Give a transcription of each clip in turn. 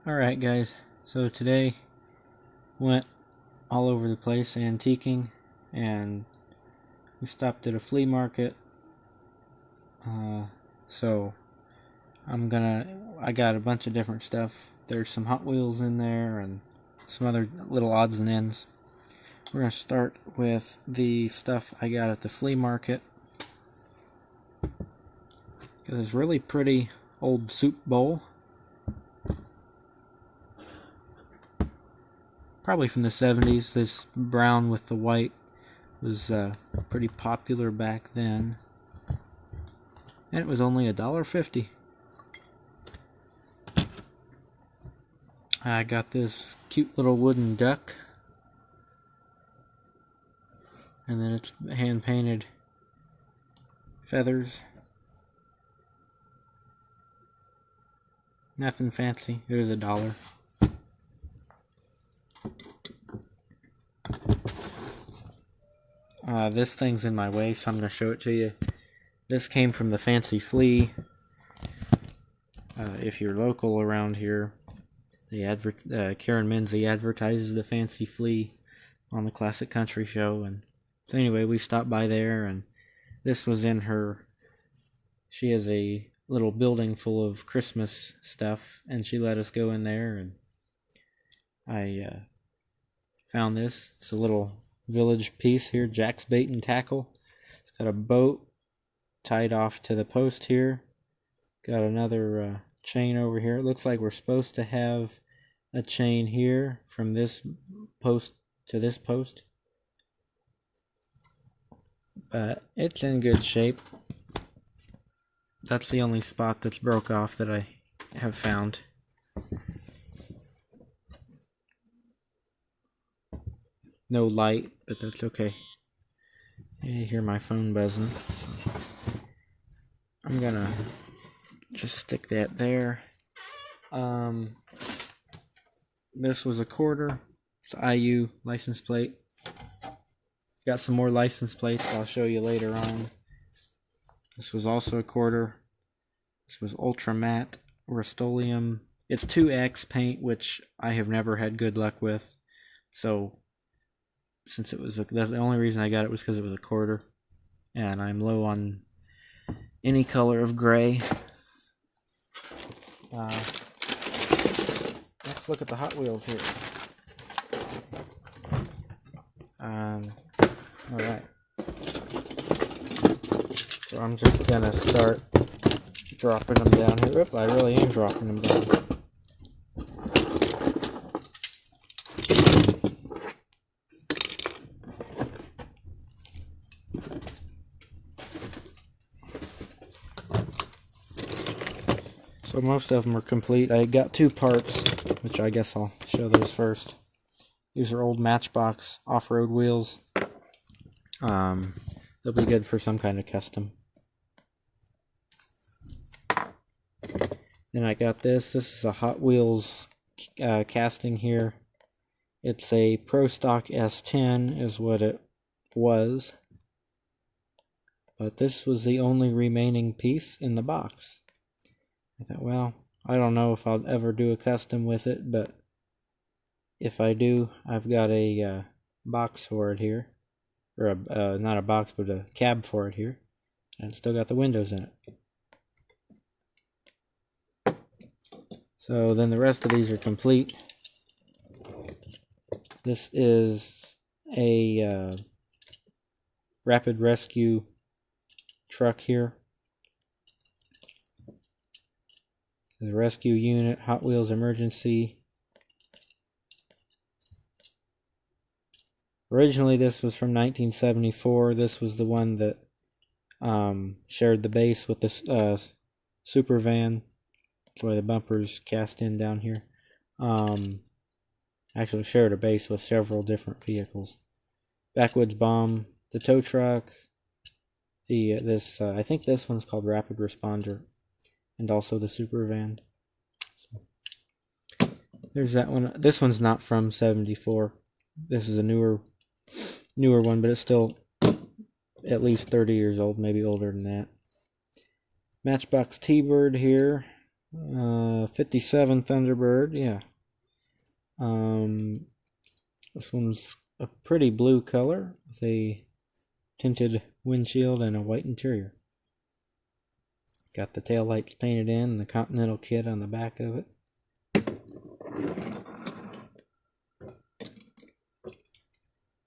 Alright guys, so today went all over the place antiquing, and we stopped at a flea market. So I got a bunch of different stuff. There's some Hot Wheels in there and some other little odds and ends. We're going to start with the stuff I got at the flea market. Got this really pretty old soup bowl. Probably from the 70s. This brown with the white was pretty popular back then. And it was only $1.50. I got this cute little wooden duck. And then it's hand painted feathers. Nothing fancy. It was $1. This thing's in my way, so I'm going to show it to you. This came from the Fancy Flea. If you're local around here, Karen Menzie advertises the Fancy Flea on the Classic Country Show. And so anyway, we stopped by there, and this was in her. She has a little building full of Christmas stuff, and she let us go in there, and I found this. It's a little village piece here, Jack's Bait and Tackle. It's got a boat tied off to the post here. Got another chain over here. It looks like we're supposed to have a chain here from this post to this post, but it's in good shape. That's the only spot that's broke off that I have found. No light, but that's okay. You hear my phone buzzing. I'm gonna just stick that there. This was a quarter. It's IU license plate. Got some more license plates I'll show you later on. This was also a quarter. This was Ultra Matte Rust-Oleum. It's 2X paint, which I have never had good luck with. So since it was that's the only reason I got it was because it was a quarter, and I'm low on any color of gray. Let's look at the Hot Wheels here. Alright. So I'm just gonna start dropping them down here. Oop, I really am dropping them down. So most of them are complete. I got two parts, which I guess I'll show those first. These are old Matchbox off-road wheels. They'll be good for some kind of custom. Then I got this. This is a Hot Wheels casting here. It's a Pro Stock S10 is what it was. But this was the only remaining piece in the box. I thought, well, I don't know if I'll ever do a custom with it, but if I do, I've got a box for it here. Or not a box, but a cab for it here. And it's still got the windows in it. So then the rest of these are complete. This is a rapid rescue truck here. The rescue unit, Hot Wheels emergency. Originally this was from 1974. This was the one that shared the base with this super van. That's why the bumper's cast in down here. Actually shared a base with several different vehicles. Backwoods Bomb, the tow truck, I think this one's called Rapid Responder, and also the super van. So, there's that one. This one's not from 74. This is a newer one, but it's still at least 30 years old, maybe older than that. Matchbox T-Bird here. 57 Thunderbird, yeah. This one's a pretty blue color with a tinted windshield and a white interior. Got the tail lights painted in and the Continental kit on the back of it.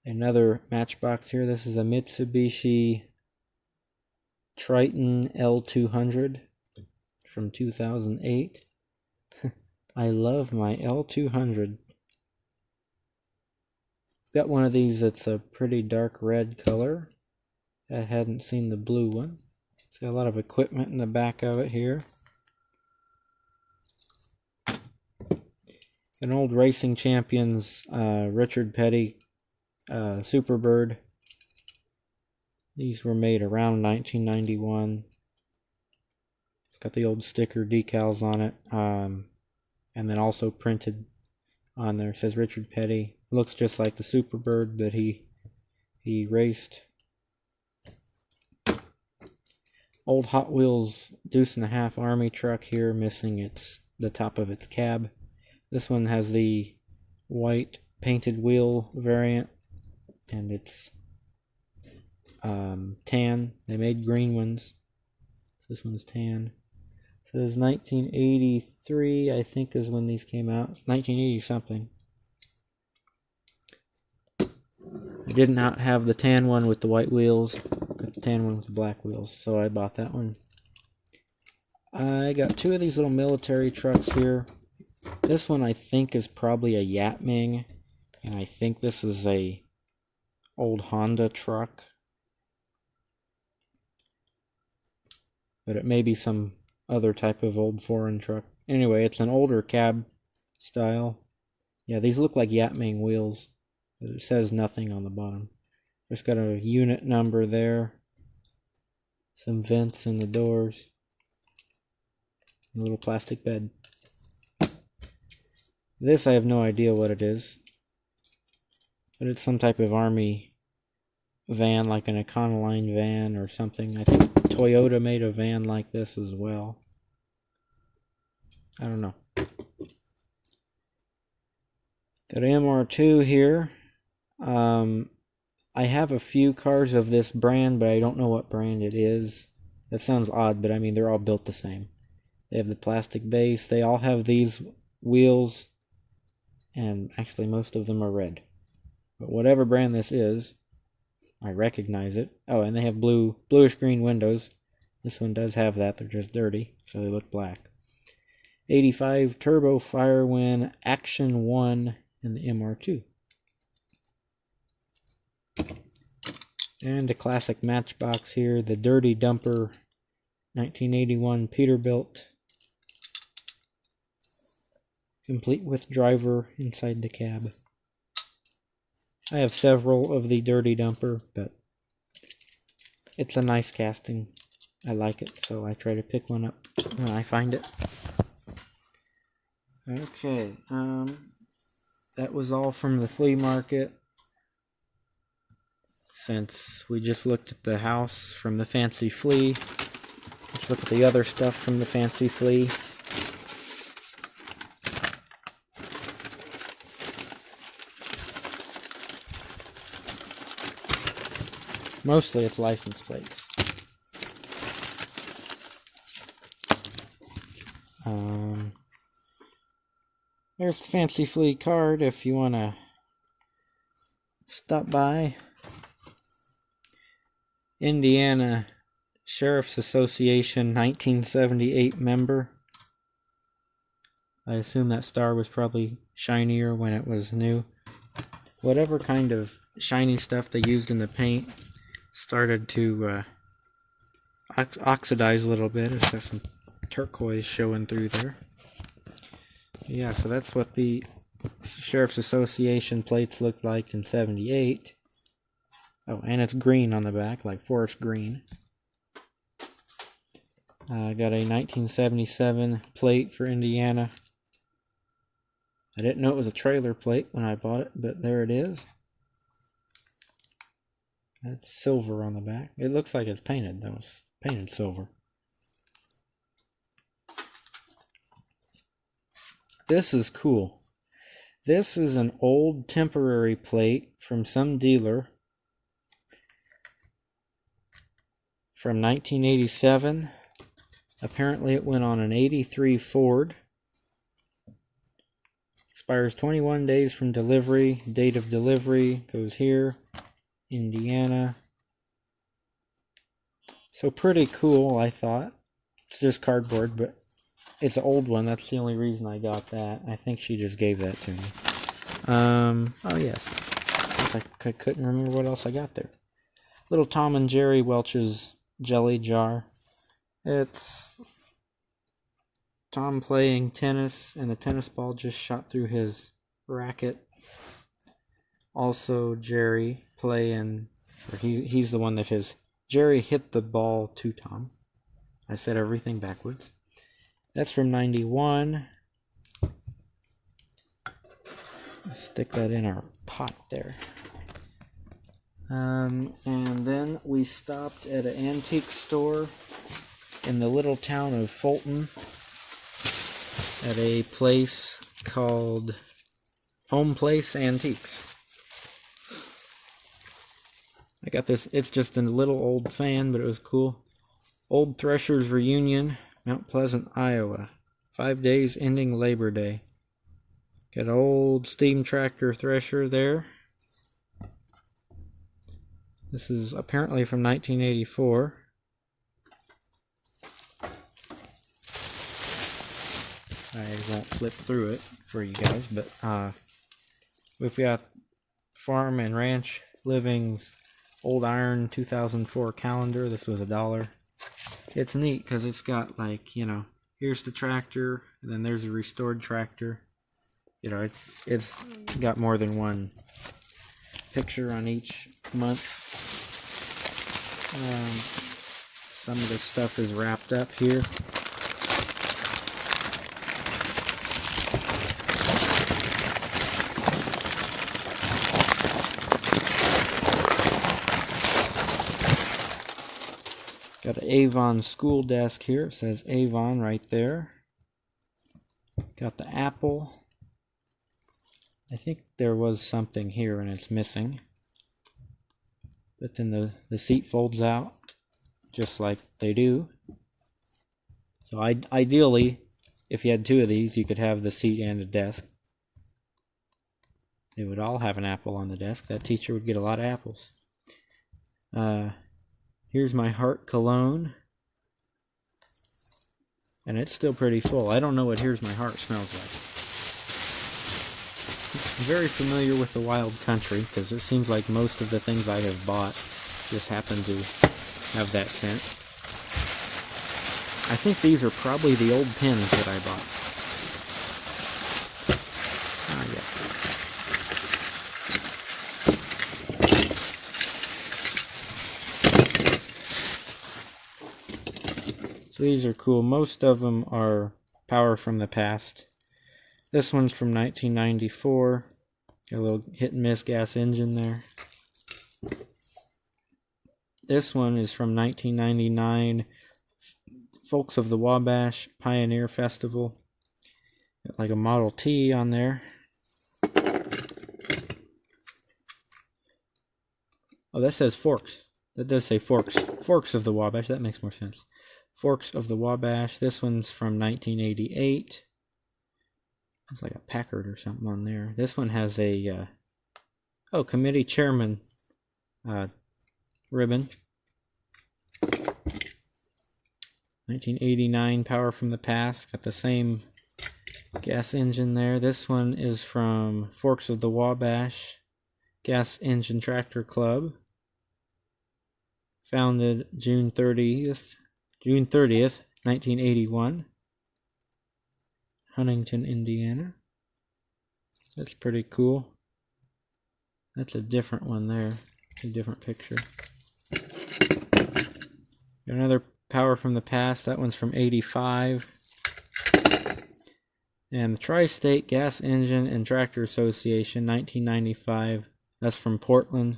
Another Matchbox here. This is a Mitsubishi Triton L200 from 2008. I love my L200. Got one of these that's a pretty dark red color. I hadn't seen the blue one. It's got a lot of equipment in the back of it here. An old Racing Champions Richard Petty Superbird. These were made around 1991. It's got the old sticker decals on it, and then also printed on there. It says Richard Petty. It looks just like the Superbird that he raced. Old Hot Wheels Deuce and a Half Army truck here, missing the top of its cab. This one has the white painted wheel variant, and it's tan. They made green ones. This one's tan. It says 1983, I think, is when these came out. 1980 something. I did not have the tan one with the white wheels. Got the tan one with the black wheels, so I bought that one. I got two of these little military trucks here. This one I think is probably a Yatming, and I think this is a old Honda truck. But it may be some other type of old foreign truck. Anyway, it's an older cab style. Yeah, these look like Yatming wheels, but it says nothing on the bottom. Just got a unit number there. Some vents in the doors. A little plastic bed. This I have no idea what it is. But it's some type of army van, like an Econoline van or something. I think Toyota made a van like this as well. I don't know. Got an MR2 here. I have a few cars of this brand, but I don't know what brand it is. That sounds odd, but I mean, they're all built the same. They have the plastic base. They all have these wheels, and actually most of them are red. But whatever brand this is, I recognize it. Oh, and they have bluish green windows. This one does have that. They're just dirty, so they look black. 85 Turbo Firewind Action 1 in the MR2. And a classic Matchbox here, the Dirty Dumper 1981 Peterbilt. Complete with driver inside the cab. I have several of the Dirty Dumper, but it's a nice casting. I like it, so I try to pick one up when I find it. Okay, that was all from the flea market. Since we just looked at the house from the Fancy Flea, let's look at the other stuff from the Fancy Flea. Mostly it's license plates. There's the Fancy Flea card if you want to stop by. Indiana Sheriff's Association 1978 member. I assume that star was probably shinier when it was new. Whatever kind of shiny stuff they used in the paint started to oxidize a little bit. It's got some turquoise showing through there. Yeah, so that's what the Sheriff's Association plates looked like in 78. Oh, and it's green on the back, like forest green. I got a 1977 plate for Indiana. I didn't know it was a trailer plate when I bought it, but there it is. It's silver on the back. It looks like it's painted, though. It's painted silver. This is cool. This is an old temporary plate from some dealer from 1987. Apparently it went on an 83 Ford. Expires 21 days from delivery. Date of delivery goes here, Indiana. So pretty cool, I thought. It's just cardboard, but it's an old one. That's the only reason I got that. I think she just gave that to me. Oh yes. I couldn't remember what else I got there. Little Tom and Jerry Welch's jelly jar. It's Tom playing tennis, and the tennis ball just shot through his racket. Also, Jerry playing, or he's the one that Jerry hit the ball to Tom. I said everything backwards. That's from 91. Let's stick that in our pot there. And then we stopped at an antique store in the little town of Fulton at a place called Homeplace Antiques. I got this, it's just a little old fan, but it was cool. Old Threshers Reunion, Mount Pleasant, Iowa. 5 days ending Labor Day. Got an old steam tractor thresher there. This is apparently from 1984. I won't flip through it for you guys, but we've got Farm and Ranch Living's Old Iron 2004 calendar. This was $1. It's neat because it's got, like, you know, here's the tractor, and then there's a restored tractor. You know, it's got more than one picture on each month. Some of the stuff is wrapped up here. Got an Avon school desk here. It says Avon right there. Got the apple. I think there was something here and it's missing. But then the seat folds out just like they do. So ideally, if you had two of these, you could have the seat and a desk. They would all have an apple on the desk. That teacher would get a lot of apples. Here's my Heart cologne. And it's still pretty full. I don't know what Here's My Heart smells like. I'm very familiar with the wild country because it seems like most of the things I have bought just happen to have that scent. I think these are probably the old pins that I bought. Ah, yes. So these are cool. Most of them are power from the past. This one's from 1994. Got a little hit and miss gas engine there. This one is from 1999. Folks of the Wabash Pioneer Festival. Got like a Model T on there. Oh, that says Forks. That does say Forks. Forks of the Wabash. That makes more sense. Forks of the Wabash. This one's from 1988. It's like a Packard or something on there. This one has a committee chairman ribbon. 1989 power from the past. Got the same gas engine there. This one is from Forks of the Wabash Gas Engine Tractor Club. Founded June 30th, 1981. Huntington, Indiana. That's pretty cool. That's a different one there. A different picture. Got another power from the past. That one's from 85. And the Tri-State Gas Engine and Tractor Association, 1995. That's from Portland.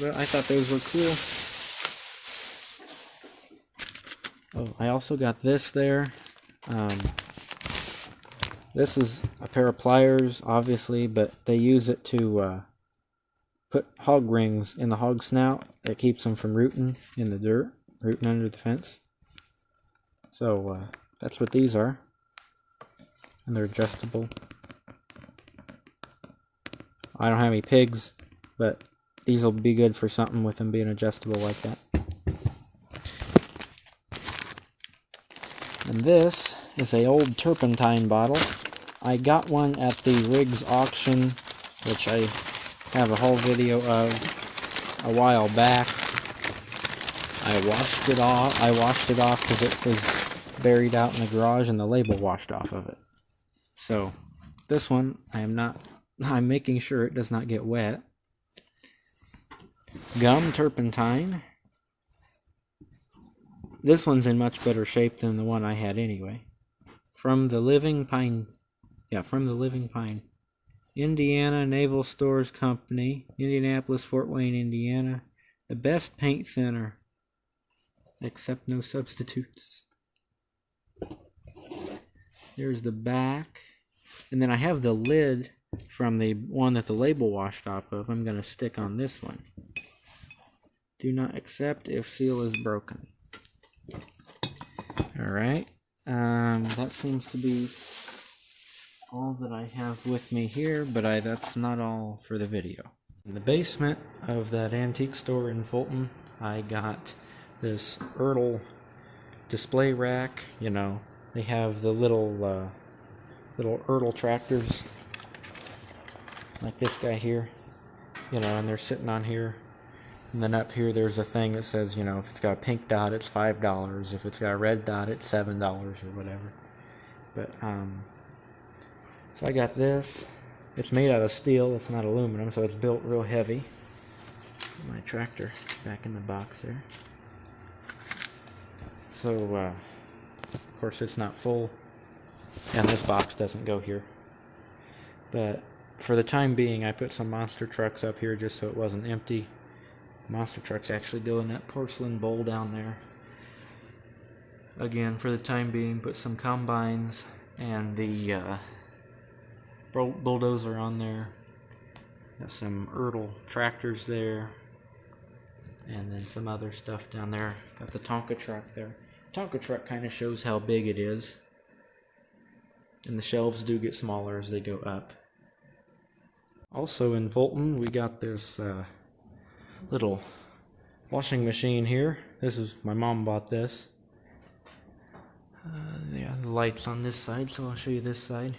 I thought those were cool. Oh, I also got this there. This is a pair of pliers, obviously, but they use it to put hog rings in the hog snout. It keeps them from rooting in the dirt, rooting under the fence. So that's what these are. And they're adjustable. I don't have any pigs, but these will be good for something with them being adjustable like that. And this is a old turpentine bottle. I got one at the Riggs auction, which I have a whole video of a while back. I washed it off because it was buried out in the garage and the label washed off of it. So this one I'm making sure it does not get wet. Gum turpentine. This one's in much better shape than the one I had anyway. From the Living Pine. Yeah, from the Living Pine. Indiana Naval Stores Company, Indianapolis, Fort Wayne, Indiana. The best paint thinner. Except no substitutes. There's the back. And then I have the lid from the one that the label washed off of. I'm going to stick on this one. Do not accept if seal is broken. Alright. That seems to be all that I have with me here, but that's not all for the video. In the basement of that antique store in Fulton, I got this Ertl display rack. You know, they have the little Ertl tractors, like this guy here, you know, and they're sitting on here. And then up here there's a thing that says, you know, if it's got a pink dot, it's $5. If it's got a red dot, it's $7 or whatever. But, so I got this. It's made out of steel, it's not aluminum, so it's built real heavy. My tractor back in the box there. So, of course it's not full, and this box doesn't go here. But for the time being, I put some monster trucks up here just so it wasn't empty. Monster trucks actually go in that porcelain bowl down there. Again, for the time being, put some combines and the bulldozer on there. Got some Ertl tractors there. And then some other stuff down there. Got the Tonka truck there. Tonka truck kind of shows how big it is. And the shelves do get smaller as they go up. Also in Fulton, we got this little washing machine here. This is, my mom bought this. Yeah, the light's on this side, so I'll show you this side.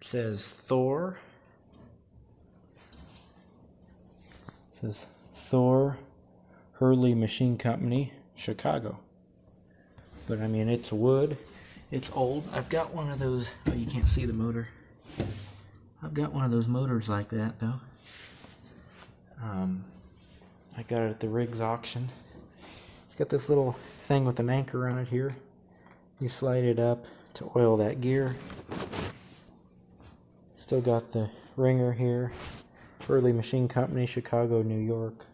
It says Thor. It says Thor Hurley Machine Company, Chicago. But I mean, it's wood. It's old. I've got one of those. Oh, you can't see the motor. I've got one of those motors like that, though. I got it at the Riggs auction. It's got this little thing with an anchor on it here. You slide it up to oil that gear. Still got the ringer here. Hurley Machine Company, Chicago, New York.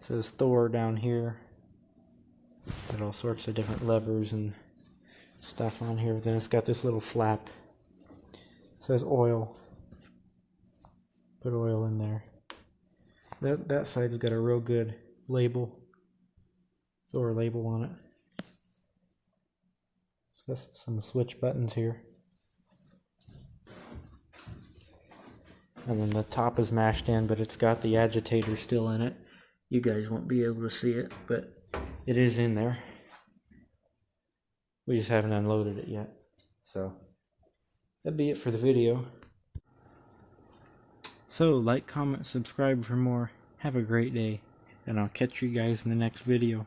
It says Thor down here. Got all sorts of different levers and stuff on here. Then it's got this little flap. It says oil. Put oil in there. That side's got a real good label. Thor label on it. It's got some switch buttons here. And then the top is mashed in, but it's got the agitator still in it. You guys won't be able to see it, but it is in there. We just haven't unloaded it yet. So, that'd be it for the video. So, like, comment, subscribe for more. Have a great day, and I'll catch you guys in the next video.